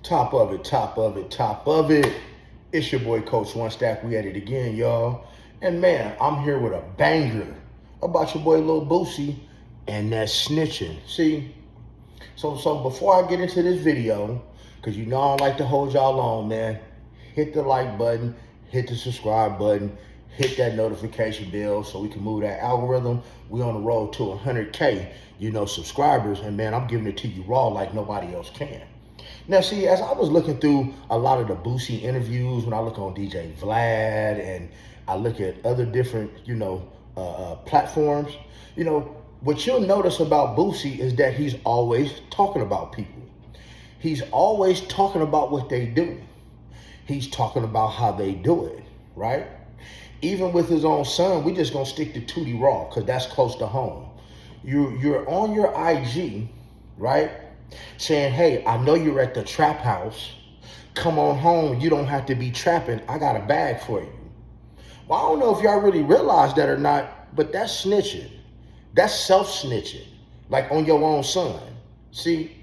Top of it, top of it, top of it. It's your boy Coach One Stack. We at it again, y'all. And man, I'm here with a banger about your boy Lil Boosie and that snitching. See, so before I get into this video, because you know I don't like to hold y'all long, man, hit the like button, hit the subscribe button, hit that notification bell so we can move that algorithm. We on the road to 100K, subscribers. And man, I'm giving it to you raw like nobody else can. Now, see, as I was looking through a lot of the Boosie interviews, when I look on DJ Vlad and I look at other different, platforms, what you'll notice about Boosie is that he's always talking about people. He's always talking about what they do. He's talking about how they do it, right? Even with his own son, we just gonna stick to Tootie Raww because that's close to home. You're on your IG, right? Saying, hey, I know you're at the trap house. Come on home. You don't have to be trapping. I got a bag for you. Well, I don't know if y'all really realize that or not, but that's snitching. That's self-snitching, like on your own son. See,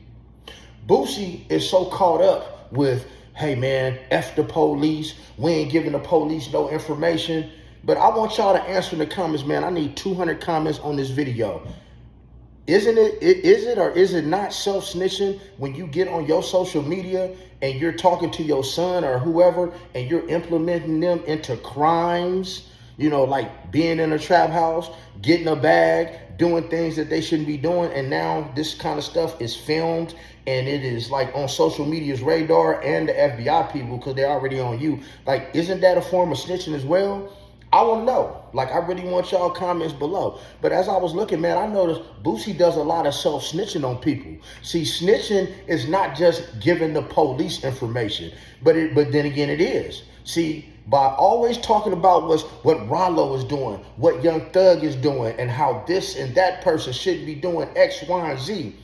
Boosie is so caught up with, hey man, F the police. We ain't giving the police no information. But I want y'all to answer in the comments, man. I need 200 comments on this video. Is it or is it not self-snitching when you get on your social media and you're talking to your son or whoever and you're implementing them into crimes, like being in a trap house, getting a bag, doing things that they shouldn't be doing, and now this kind of stuff is filmed and it is like on social media's radar and the FBI people because they're already on you. Like, isn't that a form of snitching as well? I want to know. Like, I really want y'all comments below. But as I was looking, man, I noticed Boosie does a lot of self-snitching on people. See, snitching is not just giving the police information, but then again, it is. See, by always talking about what Rollo is doing, what Young Thug is doing, and how this and that person should be doing X, Y, and Z,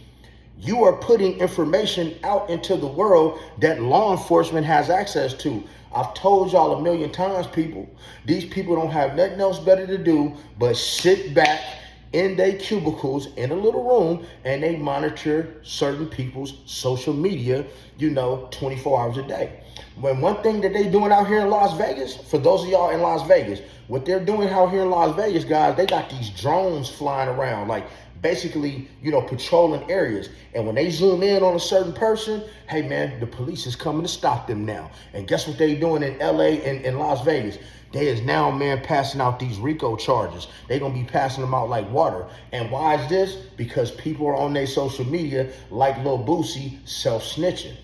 you are putting information out into the world that law enforcement has access to. I've told y'all a million times, people, these people don't have nothing else better to do but sit back in their cubicles in a little room and they monitor certain people's social media, 24 hours a day. When one thing that they doing out here in Las Vegas, for those of y'all in Las Vegas, what they're doing out here in Las Vegas, guys, they got these drones flying around, like basically, patrolling areas. And when they zoom in on a certain person, hey man, the police is coming to stop them now. And guess what they doing in LA and in Las Vegas? They is now, man, passing out these RICO charges. They gonna be passing them out like water. And why is this? Because people are on their social media, like Lil Boosie, self-snitching.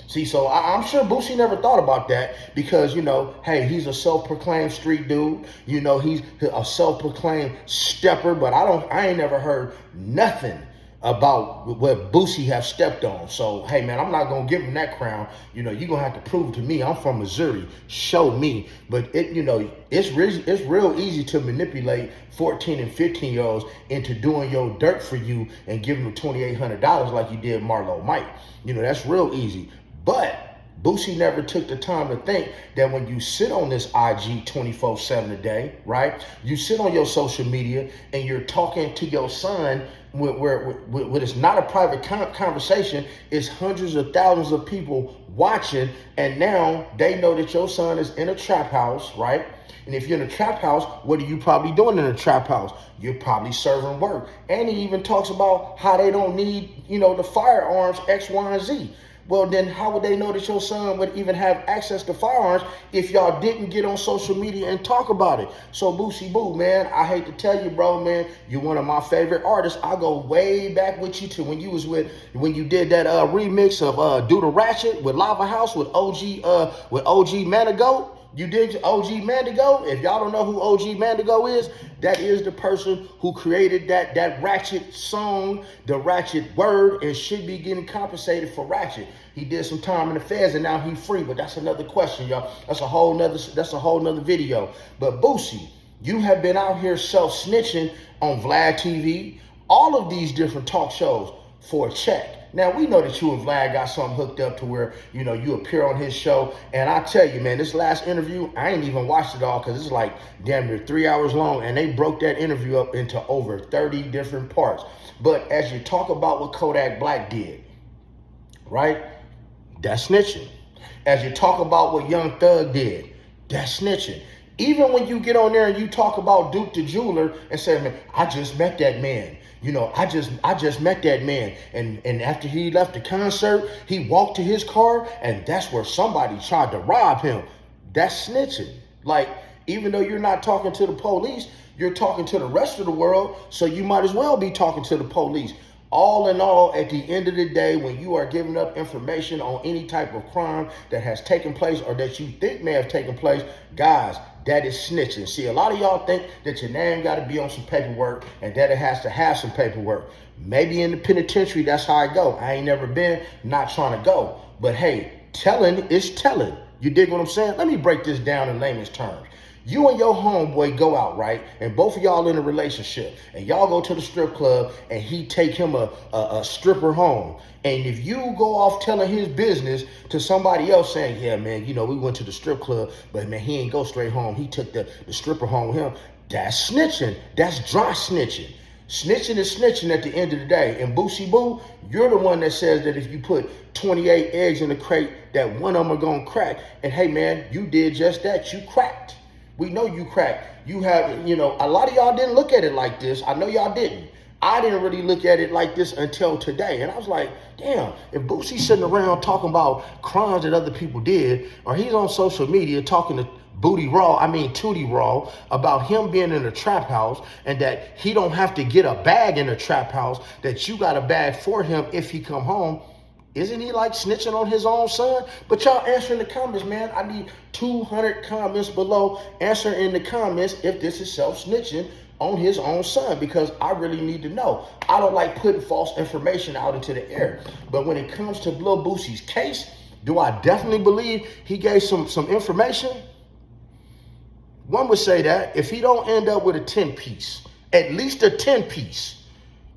See, so I'm sure Boosie never thought about that because, hey, he's a self-proclaimed street dude. He's a self-proclaimed stepper, but I ain't never heard nothing about what Boosie have stepped on. So, hey, man, I'm not going to give him that crown. You're going to have to prove to me. I'm from Missouri. Show me. But, it's real easy to manipulate 14 and 15-year-olds into doing your dirt for you and giving them $2,800 like you did Marlo Mike. That's real easy. But Boosie never took the time to think that when you sit on this IG 24/7 a day, right? You sit on your social media and you're talking to your son where it's not a private conversation. It's hundreds of thousands of people watching. And now they know that your son is in a trap house, right? And if you're in a trap house, what are you probably doing in a trap house? You're probably serving work. And he even talks about how they don't need, the firearms X, Y, and Z. Well, then how would they know that your son would even have access to firearms if y'all didn't get on social media and talk about it? So Boosie Boo, man, I hate to tell you, bro, man, you're one of my favorite artists. I go way back with you to when you did that remix of Do the Ratchet with Lava House with OG Manigo. You did OG Mandigo. If y'all don't know who OG Mandigo is, that is the person who created that Ratchet song, the Ratchet word, and should be getting compensated for Ratchet. He did some time in the feds and now he's free, but that's another question, y'all. That's a whole nother video. But Boosie, you have been out here self-snitching on Vlad TV, all of these different talk shows for a check. Now, we know that you and Vlad got something hooked up to where, you appear on his show. And I tell you, man, this last interview, I ain't even watched it all because it's like damn near 3 hours long. And they broke that interview up into over 30 different parts. But as you talk about what Kodak Black did, right? that's snitching. As you talk about what Young Thug did, that's snitching. Even when you get on there and you talk about Duke the Jeweler and say, man, I just met that man. You know, I just met that man. And after he left the concert, he walked to his car and that's where somebody tried to rob him. That's snitching. Like, even though you're not talking to the police, you're talking to the rest of the world. So you might as well be talking to the police. All in all, at the end of the day, when you are giving up information on any type of crime that has taken place or that you think may have taken place, guys, that is snitching. See, a lot of y'all think that your name got to be on some paperwork and that it has to have some paperwork. Maybe in the penitentiary, that's how I go. I ain't never been, not trying to go. But hey, telling is telling. You dig what I'm saying? Let me break this down in layman's terms. You and your homeboy go out, right? And both of y'all in a relationship. And y'all go to the strip club and he take him a stripper home. And if you go off telling his business to somebody else saying, yeah, man, you know, we went to the strip club, but man, he ain't go straight home. He took the stripper home with him. That's snitching. That's dry snitching. Snitching is snitching at the end of the day. And Boosie Boo, you're the one that says that if you put 28 eggs in a crate, that one of them are going to crack. And hey, man, you did just that. You cracked. We know you cracked. You have, you know, a lot of y'all didn't look at it like this. I know y'all didn't. I didn't really look at it like this until today. And I was like, damn, if Boosie's sitting around talking about crimes that other people did, or he's on social media talking to Tootie Raww, about him being in a trap house and that he don't have to get a bag in a trap house, that you got a bag for him if he come home. Isn't he like snitching on his own son? But y'all answer in the comments, man. I need 200 comments below. Answer in the comments if this is self-snitching on his own son, because I really need to know. I don't like putting false information out into the air. But when it comes to Lil Boosie's case, do I definitely believe he gave some information? One would say that if he don't end up with a 10-piece, at least a 10-piece,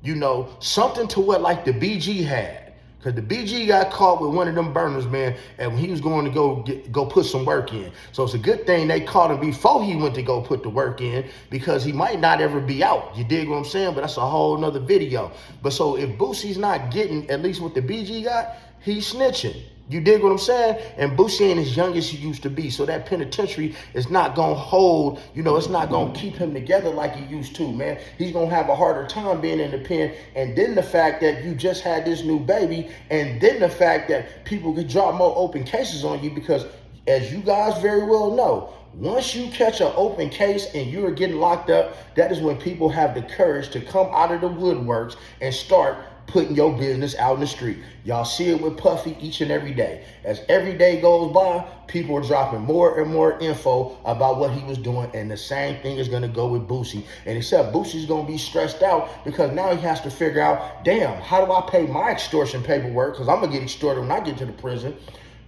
you know, something to what like the BG had. Because the BG got caught with one of them burners, man, and he was going to go put some work in. So it's a good thing they caught him before he went to go put the work in, because he might not ever be out. You dig what I'm saying? But that's a whole nother video. But so if Boosie's not getting at least what the BG got, he's snitching. You dig what I'm saying? And Boosie ain't as young as he used to be. So that penitentiary is not going to hold, you know, it's not going to keep him together like he used to, man. He's going to have a harder time being in the pen. And then the fact that you just had this new baby. And then the fact that people could drop more open cases on you, because as you guys very well know, once you catch an open case and you're getting locked up, that is when people have the courage to come out of the woodworks and start putting your business out in the street. Y'all see it with Puffy each and every day. As every day goes by, people are dropping more and more info about what he was doing, and the same thing is going to go with Boosie. And except Boosie's going to be stressed out because now he has to figure out, damn, how do I pay my extortion paperwork? Because I'm going to get extorted when I get to the prison.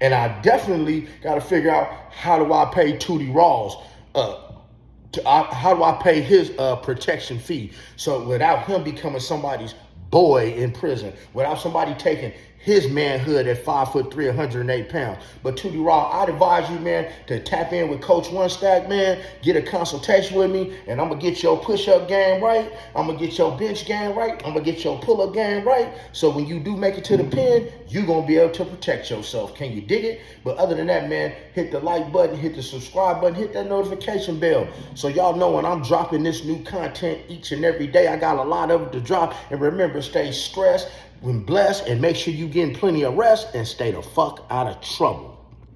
And I definitely got to figure out, how do I pay Tootie Raw's how do I pay his protection fee? So without him becoming somebody's boy in prison, without somebody taking his manhood at 5'3", 108 pounds. But Tootie Raww, I'd advise you, man, to tap in with Coach One Stack, man. Get a consultation with me, and I'm gonna get your push-up game right. I'm gonna get your bench game right. I'm gonna get your pull-up game right. So when you do make it to the pen, you're gonna be able to protect yourself. Can you dig it? But other than that, man, hit the like button, hit the subscribe button, hit that notification bell, so y'all know when I'm dropping this new content each and every day. I got a lot of it to drop. And remember, stay stressed, when blessed, and make sure you getting plenty of rest, and stay the fuck out of trouble.